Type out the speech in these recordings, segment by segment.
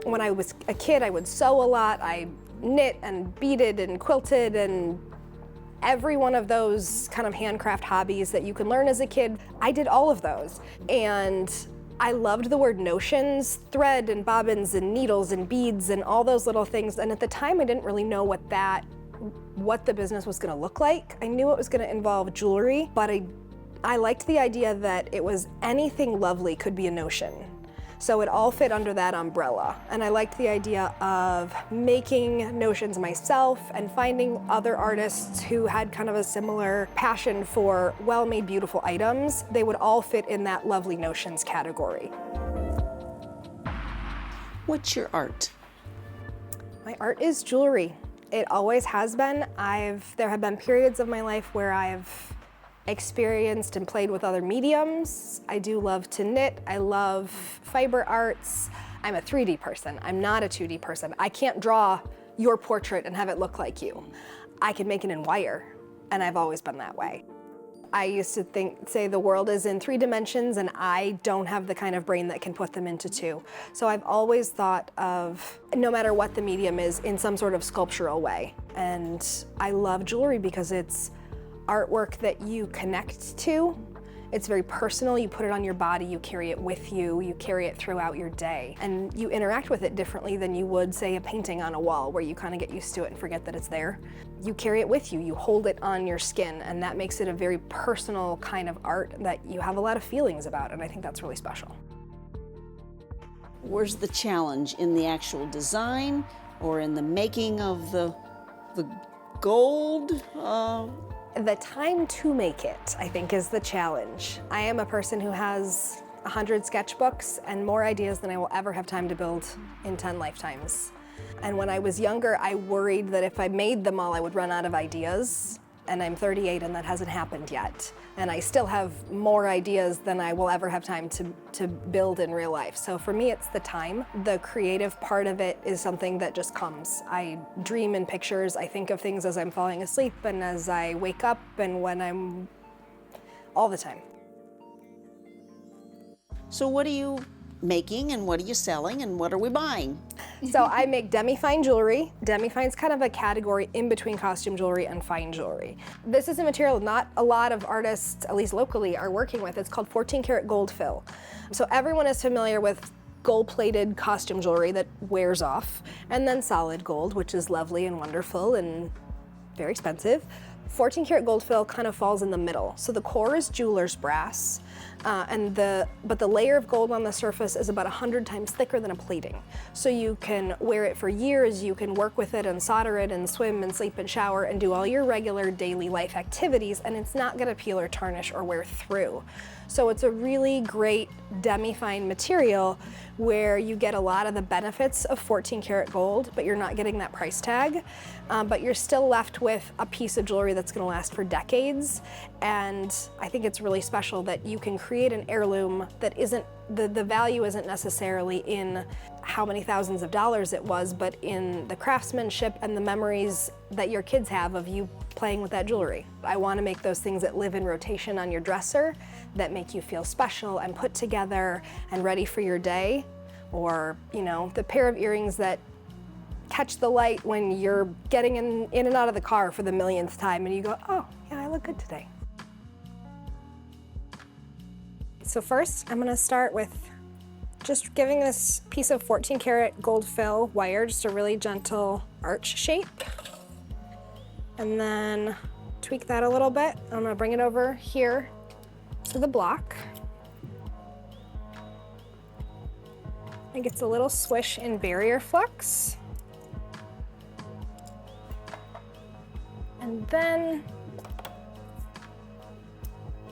When I was a kid, I would sew a lot. I knit and beaded and quilted, and every one of those kind of handcraft hobbies that you can learn as a kid, I did all of those. And I loved the word notions, thread and bobbins and needles and beads and all those little things. And at the time, I didn't really know what the business was gonna look like. I knew it was gonna involve jewelry, but I liked the idea that it was anything lovely could be a notion. So it all fit under that umbrella. And I liked the idea of making notions myself and finding other artists who had kind of a similar passion for well-made, beautiful items. They would all fit in that lovely notions category. What's your art? My art is jewelry. It always has been. There have been periods of my life where I've experienced and played with other mediums. I do love to knit. I love fiber arts. I'm a 3D person. I'm not a 2D person. I can't draw your portrait and have it look like you. I can make it in wire, and I've always been that way. I used to say the world is in 3 dimensions, and I don't have the kind of brain that can put them into 2. So I've always thought of, no matter what the medium is, in some sort of sculptural way. And I love jewelry because it's artwork that you connect to. It's very personal. You put it on your body, you carry it with you, you carry it throughout your day, and you interact with it differently than you would, say, a painting on a wall where you kind of get used to it and forget that it's there. You carry it with you, you hold it on your skin, and that makes it a very personal kind of art that you have a lot of feelings about, and I think that's really special. Where's the challenge? In the actual design or in the making of the gold? The time to make it, I think, is the challenge. I am a person who has 100 sketchbooks and more ideas than I will ever have time to build in 10 lifetimes. And when I was younger, I worried that if I made them all, I would run out of ideas. And I'm 38 and that hasn't happened yet. And I still have more ideas than I will ever have time to build in real life. So for me, it's the time. The creative part of it is something that just comes. I dream in pictures. I think of things as I'm falling asleep and as I wake up and when I'm all the time. So what are you making and what are you selling and what are we buying? So I make demi-fine jewelry. Demi-fine's kind of a category in between costume jewelry and fine jewelry. This is a material not a lot of artists, at least locally, are working with. It's called 14 karat gold fill. So everyone is familiar with gold-plated costume jewelry that wears off, and then solid gold, which is lovely and wonderful and very expensive. 14 karat gold fill kind of falls in the middle. So the core is jeweler's brass, but the layer of gold on the surface is about 100 times thicker than a plating. So you can wear it for years, you can work with it and solder it and swim and sleep and shower and do all your regular daily life activities, and it's not gonna peel or tarnish or wear through. So it's a really great demi-fine material where you get a lot of the benefits of 14 karat gold, but you're not getting that price tag. But you're still left with a piece of jewelry that's gonna last for decades. And I think it's really special that you can create an heirloom that isn't, the value isn't necessarily in how many thousands of dollars it was, but in the craftsmanship and the memories that your kids have of you playing with that jewelry. I want to make those things that live in rotation on your dresser, that make you feel special and put together and ready for your day. Or, you know, the pair of earrings that catch the light when you're getting in and out of the car for the millionth time and you go, oh, yeah, I look good today. So first, I'm gonna start with just giving this piece of 14 karat gold fill wire just a really gentle arch shape. And then tweak that a little bit. I'm gonna bring it over here to the block. It gets a little swish in barrier flux. And then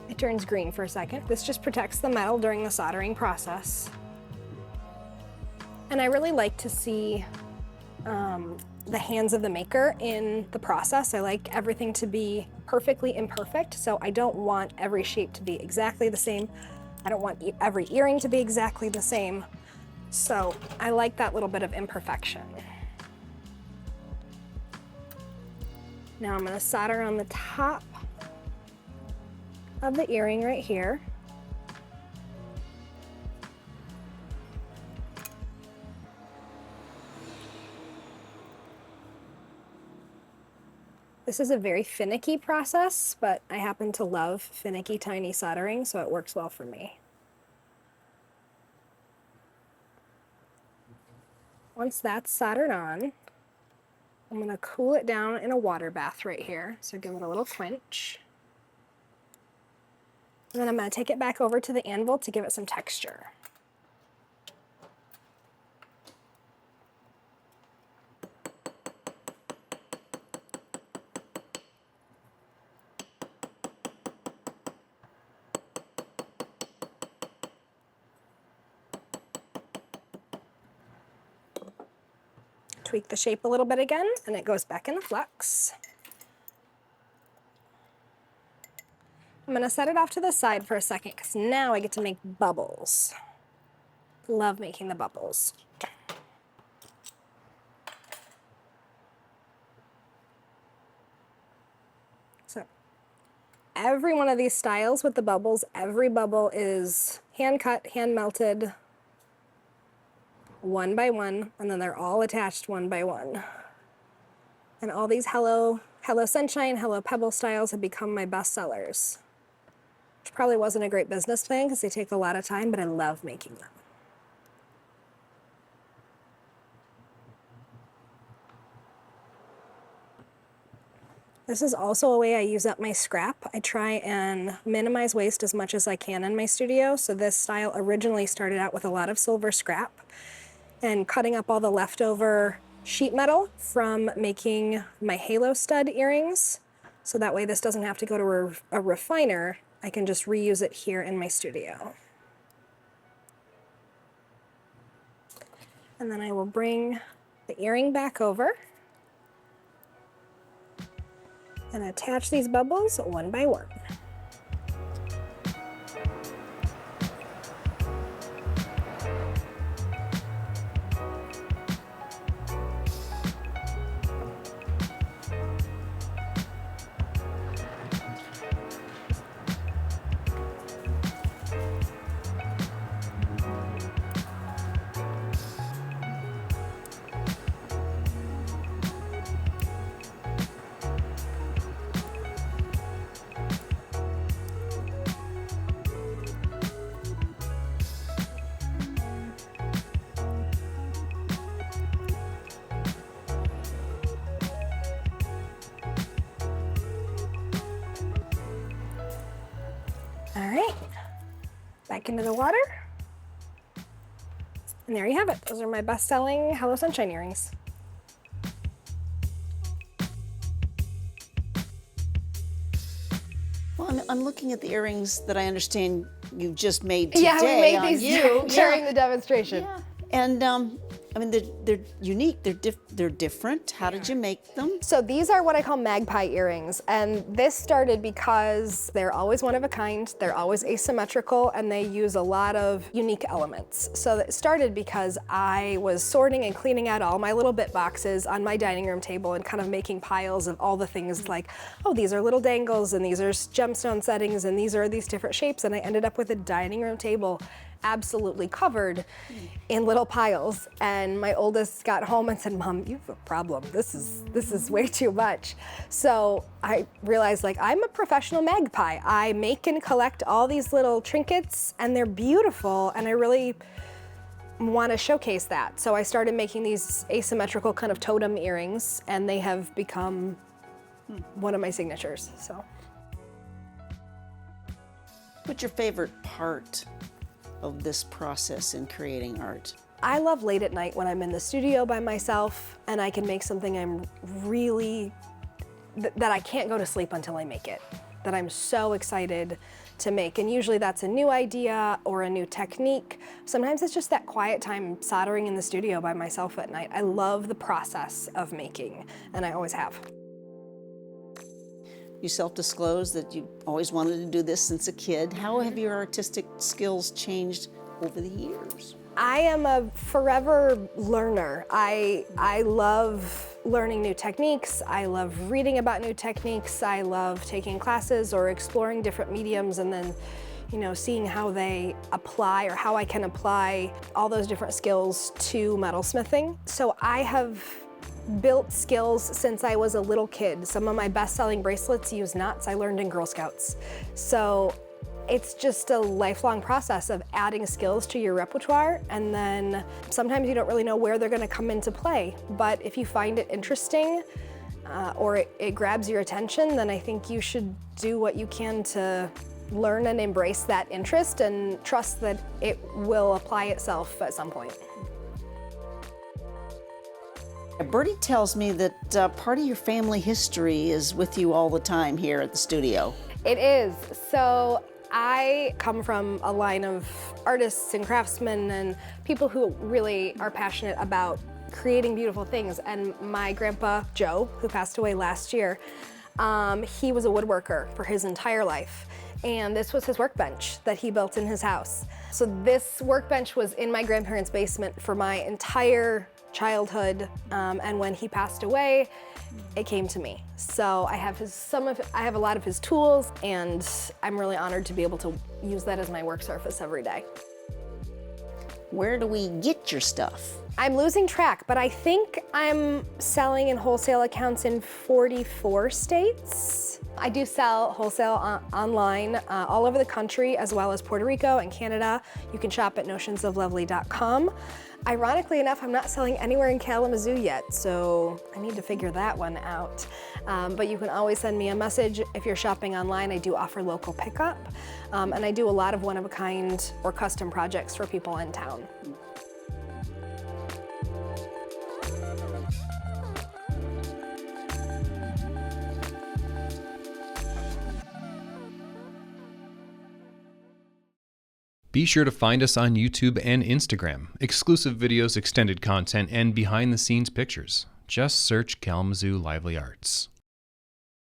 it turns green for a second. This just protects the metal during the soldering process. And I really like to see the hands of the maker in the process. I like everything to be perfectly imperfect, so I don't want every shape to be exactly the same. I don't want every earring to be exactly the same. So I like that little bit of imperfection. Now I'm gonna solder on the top of the earring right here. This is a very finicky process, but I happen to love finicky, tiny soldering, so it works well for me. Once that's soldered on, I'm going to cool it down in a water bath right here, so give it a little quench. And then I'm going to take it back over to the anvil to give it some texture. Tweak the shape a little bit again, and it goes back into flux. I'm gonna set it off to the side for a second, because now I get to make bubbles. Love making the bubbles. So, every one of these styles with the bubbles, every bubble is hand cut, hand melted, one by one, and then they're all attached one by one. And all these Hello Sunshine, Hello Pebble styles have become my best sellers. Which probably wasn't a great business plan because they take a lot of time, but I love making them. This is also a way I use up my scrap. I try and minimize waste as much as I can in my studio. So this style originally started out with a lot of silver scrap and cutting up all the leftover sheet metal from making my halo stud earrings. So that way this doesn't have to go to a refiner. I can just reuse it here in my studio. And then I will bring the earring back over and attach these bubbles one by one. All right, back into the water. And there you have it. Those are my best-selling Hello Sunshine earrings. Well, I'm looking at the earrings that I understand you just made today. Yeah, we made on these you. during the demonstration. Yeah. And I mean, they're unique. They're different. How did you make them? So these are what I call Magpie earrings, and this started because they're always one of a kind, they're always asymmetrical, and they use a lot of unique elements. So it started because I was sorting and cleaning out all my little bit boxes on my dining room table and kind of making piles of all the things like, oh, these are little dangles, and these are gemstone settings, and these are these different shapes, and I ended up with a dining room table absolutely covered in little piles. And my oldest got home and said, Mom, you have a problem. This is way too much. So I realized, like, I'm a professional magpie. I make and collect all these little trinkets, and they're beautiful, and I really want to showcase that. So I started making these asymmetrical kind of totem earrings, and they have become one of my signatures. So, What's your favorite part of this process in creating art? I love late at night when I'm in the studio by myself and I can make something I'm really, that I can't go to sleep until I make it, that I'm so excited to make. And usually that's a new idea or a new technique. Sometimes it's just that quiet time soldering in the studio by myself at night. I love the process of making, and I always have. You self-disclosed that you always wanted to do this since a kid. How have your artistic skills changed over the years? I am a forever learner. I love learning new techniques. I love reading about new techniques. I love taking classes or exploring different mediums and then, seeing how they apply or how I can apply all those different skills to metalsmithing. So I have built skills since I was a little kid. Some of my best-selling bracelets use knots I learned in Girl Scouts. So it's just a lifelong process of adding skills to your repertoire, and then sometimes you don't really know where they're going to come into play. But if you find it interesting or it grabs your attention, then I think you should do what you can to learn and embrace that interest and trust that it will apply itself at some point. Bertie tells me that part of your family history is with you all the time here at the studio. It is. So I come from a line of artists and craftsmen and people who really are passionate about creating beautiful things. And my grandpa, Joe, who passed away last year, he was a woodworker for his entire life. And this was his workbench that he built in his house. So this workbench was in my grandparents' basement for my entire childhood, and when he passed away, it came to me. So I have I have a lot of his tools, and I'm really honored to be able to use that as my work surface every day. Where do we get your stuff? I'm losing track, but I think I'm selling in wholesale accounts in 44 states. I do sell wholesale online all over the country, as well as Puerto Rico and Canada. You can shop at notionsoflovely.com. Ironically enough, I'm not selling anywhere in Kalamazoo yet, so I need to figure that one out. But you can always send me a message if you're shopping online. I do offer local pickup, and I do a lot of one-of-a-kind or custom projects for people in town. Be sure to find us on YouTube and Instagram. Exclusive videos, extended content, and behind-the-scenes pictures. Just search Kalamazoo Lively Arts.